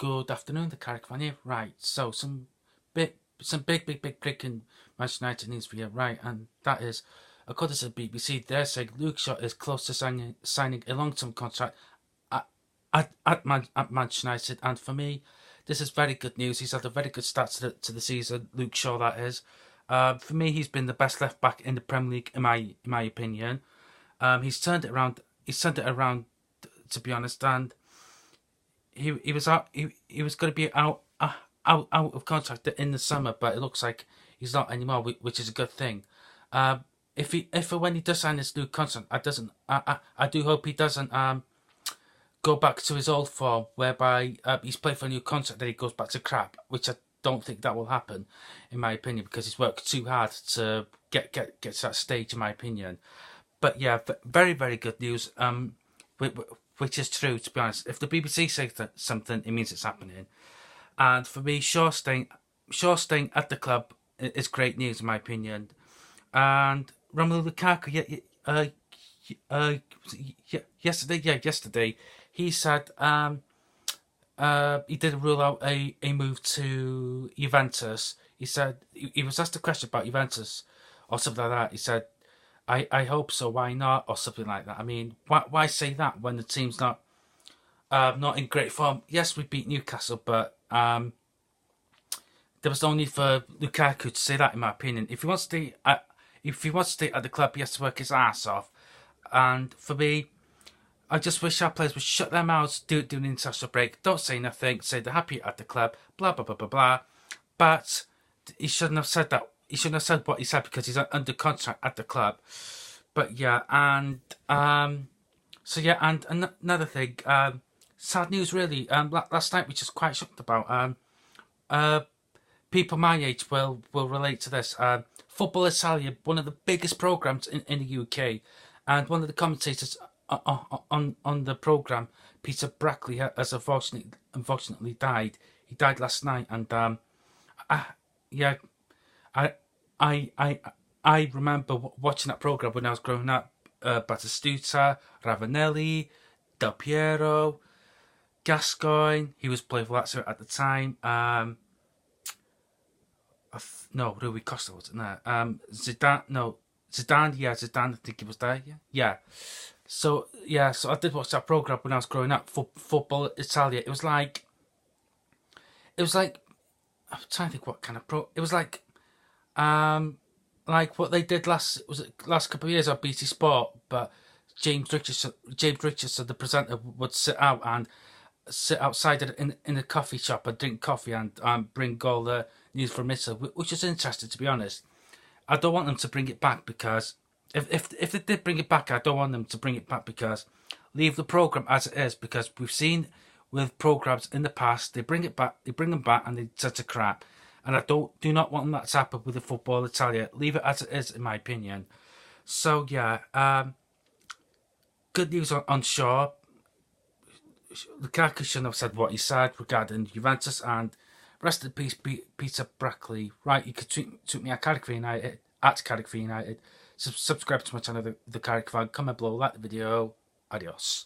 Good afternoon, the Carrick fan here. Right, so some big breaking Manchester United news for you. Right, and that is, according to the BBC, they're saying Luke Shaw is close to signing a long-term contract at Manchester United. And for me, this is very good news. He's had a very good start to the season. Luke Shaw, that is. For me, he's been the best left back in the Premier League, in my opinion. He's turned it around. He's turned it around, to be honest, and he was out. He was going to be out of contract in the summer, but it looks like he's not anymore, which is a good thing. If when he does sign this new contract, I do hope he doesn't go back to his old form, whereby he's played for a new contract, then he goes back to crap, which I don't think that will happen, in my opinion, because he's worked too hard to get to that stage, in my opinion. But yeah, very good news. Which is true, to be honest. If the BBC say something, it means it's happening. And for me, Shaw staying at the club is great news, in my opinion. And Romelu Lukaku, yesterday, he said he didn't rule out a move to Juventus. He said he was asked a question about Juventus or something like that. He said, I hope so, why not, or something like that. I mean, why say that when the team's not in great form? Yes, we beat Newcastle, but there was no need for Lukaku to say that, in my opinion. If he wants to stay at the club, he has to work his ass off. And for me, I just wish our players would shut their mouths, do an international break, don't say nothing, say they're happy at the club, blah blah blah blah blah. But he shouldn't have said that. He shouldn't have said what he said because he's under contract at the club. But yeah, and so yeah, and another thing, sad news really. Last night, which is quite shocked about. People my age will relate to this. Football Italia, one of the biggest programs in the UK, and one of the commentators on the program, Peter Brackley, has unfortunately died. He died last night, and I remember watching that program when I was growing up. Batistuta, Ravanelli, Del Piero, Gascoigne. He was playing for Lazio at the time. No, Rui Costa wasn't there. Zidane. No, Zidane. Yeah, Zidane. I think he was there. Yeah. So I did watch that program when I was growing up. Football Italia. It was like. I'm trying to think what kind of It was like what they did last couple of years on BT Sport, but James Richardson, the presenter, would sit outside in a coffee shop and drink coffee and bring all the news from Italy, which is interesting, to be honest. I don't want them to bring it back because if they did bring it back, I don't want them to bring it back because leave the program as it is, because we've seen with programs in the past, they bring them back and they set to crap. And I do not want that to happen with the Football Italia. Leave it as it is, in my opinion. So yeah, good news on Shaw. Lukaku shouldn't have said what he said regarding Juventus, and rest in peace, Peter Brackley. Right, you could tweet me at Carrick United, Subscribe to my channel, the Carrick Fan. Comment below, like the video. Adios.